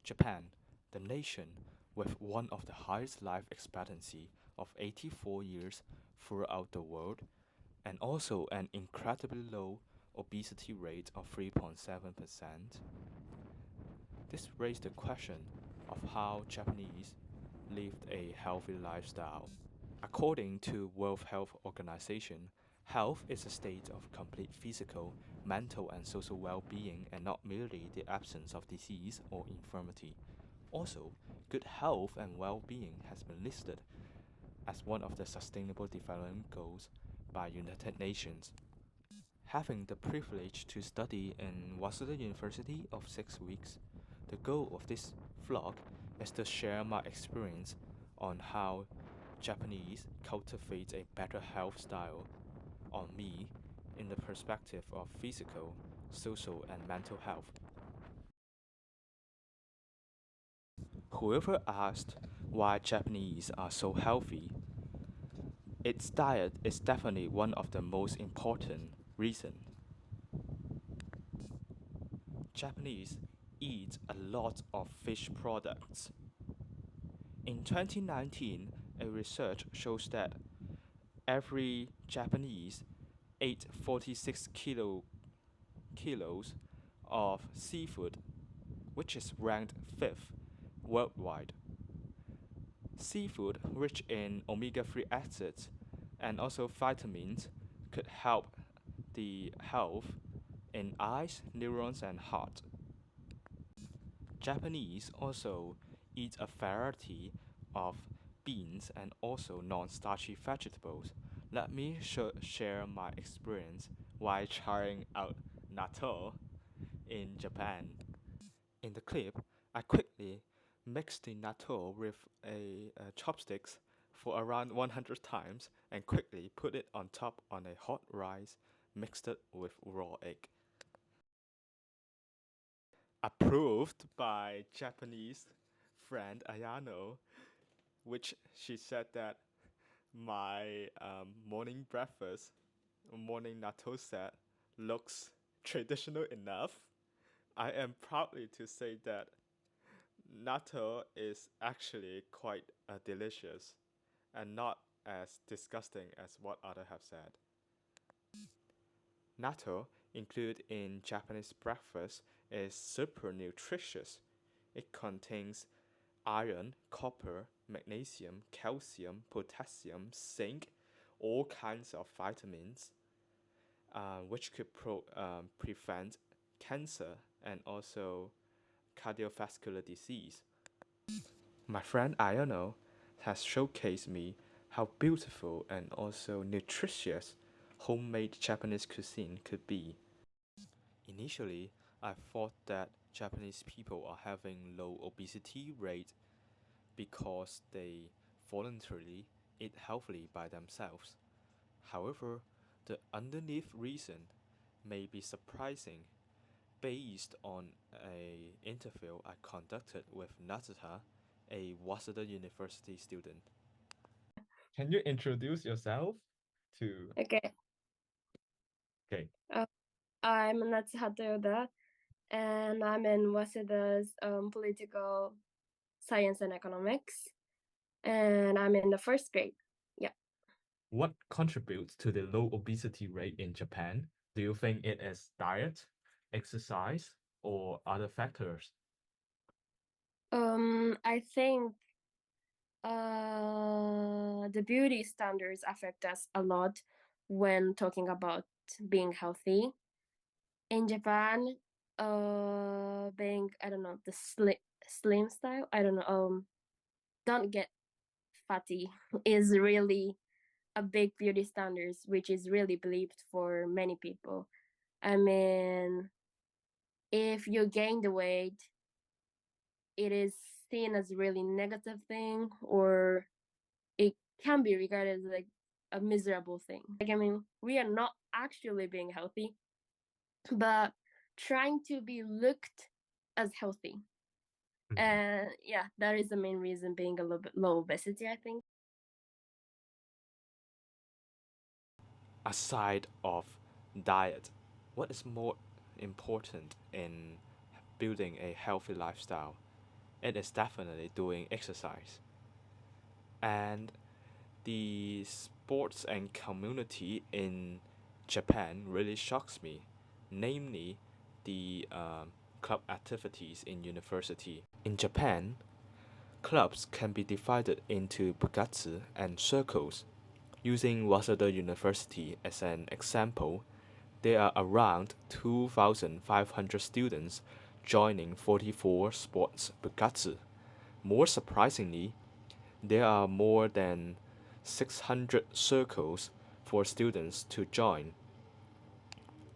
Japan, the nation with one of the highest life expectancy of 84 years throughout the world, and also an incredibly low obesity rate of 3.7%. This raised the question of how Japanese lived a healthy lifestyle. According to World Health Organization, health is a state of complete physical, mental and social well-being and not merely the absence of disease or infirmity. Also, good health and well-being has been listed as one of the Sustainable Development Goals by United Nations. Having the privilege to study in Waseda University of 6 weeks, the goal of this vlog is to share my experience on how Japanese cultivate a better health style on me in the perspective of physical, social, and mental health. Whoever asked why Japanese are so healthy, its diet is definitely one of the most important reasons. Japanese eat a lot of fish products. In 2019, a research shows that every Japanese ate 46 kilos of seafood, which is ranked 5th worldwide. Seafood rich in omega-3 acids and also vitamins could help the health in eyes, neurons, and heart. Japanese also eat a variety of beans and also non-starchy vegetables. Let me share my experience while trying out natto in Japan. In the clip, I quickly mixed the natto with chopsticks for around 100 times and quickly put it on top on a hot rice mixed it with raw egg. Approved by Japanese friend Ayano, which she said that my morning breakfast, morning natto set looks traditional enough. I am proudly to say that natto is actually quite delicious and not as disgusting as what others have said. Natto, included in Japanese breakfast, is super nutritious. It contains iron, copper, magnesium, calcium, potassium, zinc, all kinds of vitamins, which could prevent cancer and also cardiovascular disease. My friend Ayano has showcased me how beautiful and also nutritious homemade Japanese cuisine could be. Initially, I thought that Japanese people are having low obesity rate because they voluntarily eat healthily by themselves. However, the underneath reason may be surprising based on a interview I conducted with Natsuta, a Waseda University student. Can you introduce yourself to? Okay. Okay. I'm Natsuhata Yoda, and I'm in Waseda's political science and economics, and I'm in the first grade. Yeah. What contributes to the low obesity rate in Japan? Do you think it is diet, exercise, or other factors? I think the beauty standards affect us a lot when talking about being healthy. In Japan, being, I don't know, the slim style, I don't know, don't get fatty is really a big beauty standards, which is really believed for many people. I mean, if you gain the weight, it is seen as a really negative thing, or it can be regarded as like a miserable thing. Like, I mean, we are not actually being healthy, but trying to be looked as healthy. And yeah, that is the main reason being a little bit low obesity, I think. Aside of diet, what is more important in building a healthy lifestyle? it is definitely doing exercise. And the sports and community in Japan really shocks me, namely the club activities in university. In Japan, clubs can be divided into bukatsu and circles. Using Waseda University as an example, there are around 2,500 students joining 44 sports bukatsu. More surprisingly, there are more than 600 circles for students to join.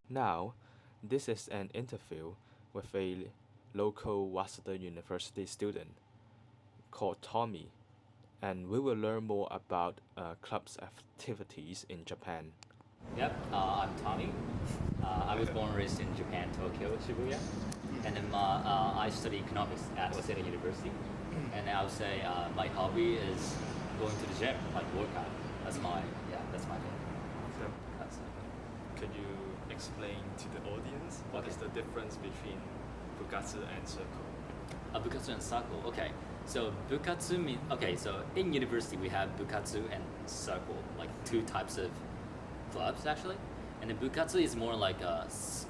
Now, this is an interview with a local Waseda University student called Tommy, and we will learn more about club's activities in Japan. Yep, I'm Tommy. I was born and raised in Japan, Tokyo, Shibuya. And then I study economics at Waseda University. And I would say my hobby is going to the gym, like workout. That's my thing. So, That's, could you explain to the audience what Okay. is the difference between bukatsu and circle? Bukatsu and Saku. Okay, so Bukatsu means okay. So in university we have Bukatsu and Saku, like two types of clubs actually. And the Bukatsu is more like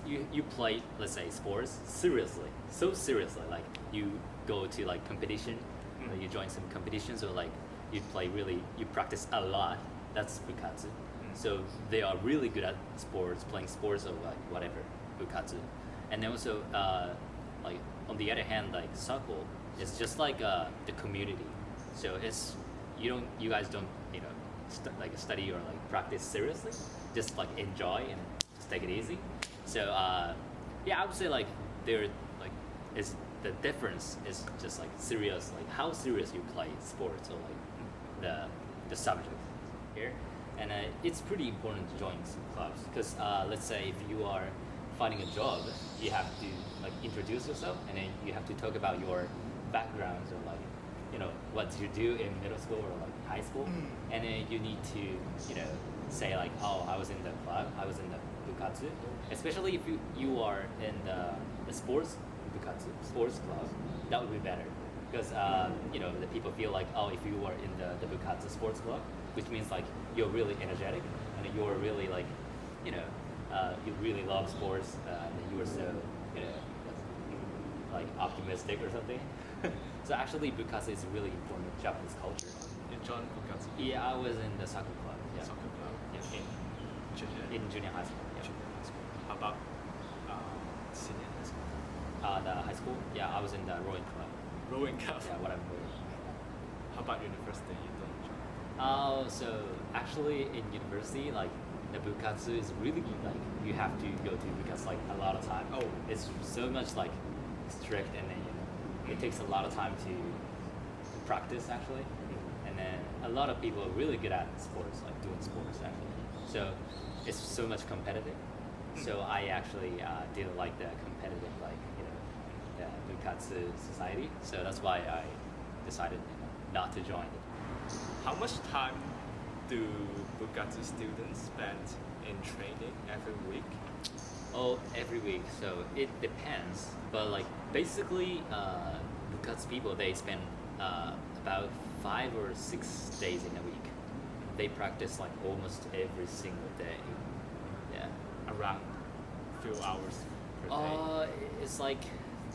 you play, let's say, sports seriously, so seriously. Like you go to like competition, you join some competitions, or like you practice a lot. That's Bukatsu. So they are really good at sports, playing sports or like whatever, Bukatsu. And then also like on the other hand, like Sako is just like the community. So it's you guys don't like study or like practice seriously, just like enjoy and just take it easy. So yeah, I would say like there like is the difference is just like serious, like how serious you play sports or like the subject here. And it's pretty important to join some clubs because let's say if you are finding a job, you have to like introduce yourself, and then you have to talk about your backgrounds or like what you do in middle school or like high school, and then you need to say like, oh, I was in the club, I was in the bukatsu, especially if you are in the sports bukatsu, sports club, that would be better because the people feel like, oh, if you are in the bukatsu sports club, which means like you're really energetic and you're really like you really love sports and you are so like optimistic or something. So actually bukatsu is really important in Japanese culture. You joined bukatsu? Yeah, I was in the soccer club. Yeah. Soccer club? Yeah. In In junior high school. Yeah. junior high school. How about senior high school? The high school. Yeah, I was in the rowing club. Rowing club? Yeah, what I'm rowing. How about university? You don't join? Oh, so actually in university, like the bukatsu is really like you have to go to bukatsu like a lot of time. Oh. It's so much like strict, and then it takes a lot of time to practice actually. And then a lot of people are really good at sports, like doing sports actually. So it's so much competitive. So I actually didn't like the competitive the bukatsu society. So that's why I decided not to join it. How much time do bukatsu students spend in training every week? Oh, every week. So it depends, but like basically, bukatsu people they spend about 5 or 6 days in a week. They practice like almost every single day. Yeah. Around few hours per day? It's like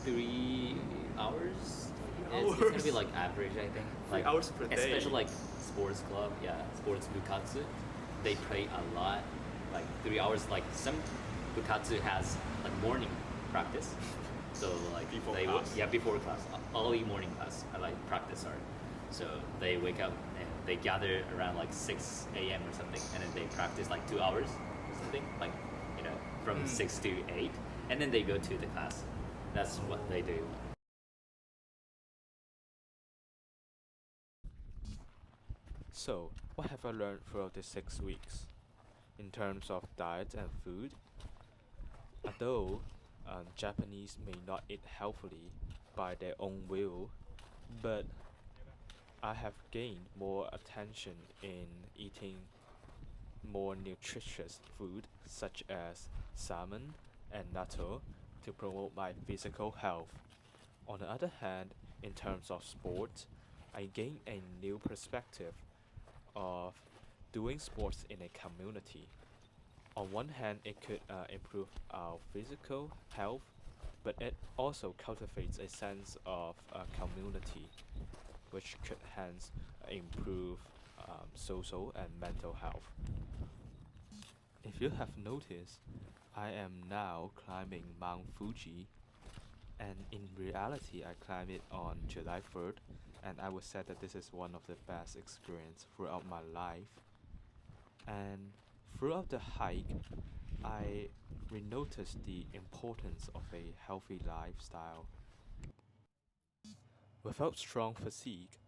3 hours. Three It's gonna be hours? like average, I think. 3 Like hours per day? especially like sports club, yeah, sports bukatsu. They play a lot, like 3 hours. Like some bukatsu has like morning practice, so like Before they class? yeah before class, early morning class, like practice start. So they wake up and they gather around like 6 a.m. or something, and then they practice like 2 hours or something, like from 6 to 8, and then they go to the class. That's what they do. So, what have I learned throughout these 6 weeks? In terms of diet and food, although Japanese may not eat healthily by their own will, but I have gained more attention in eating more nutritious food such as salmon and natto to promote my physical health. On the other hand, in terms of sports, I gained a new perspective of doing sports in a community. On one hand, it could improve our physical health, but it also cultivates a sense of community, which could hence improve social and mental health. If you have noticed, I am now climbing Mount Fuji, and in reality, I climbed it on July 3rd, and I would say that this is one of the best experience throughout my life. And throughout the hike, I re-noticed the importance of a healthy lifestyle. Without strong physique,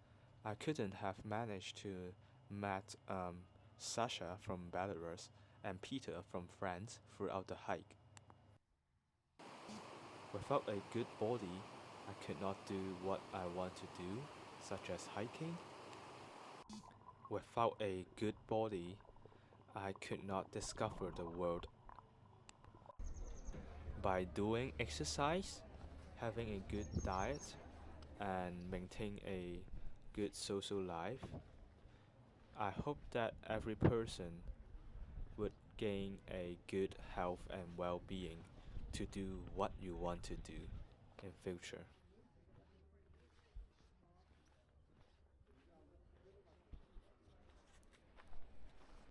I couldn't have managed to meet Sasha from Belarus and Peter from France throughout the hike. Without a good body, I could not do what I want to do, such as hiking. Without a good body, I could not discover the world. By doing exercise, having a good diet, and maintain a good social life, I hope that every person would gain a good health and well-being to do what you want to do in future.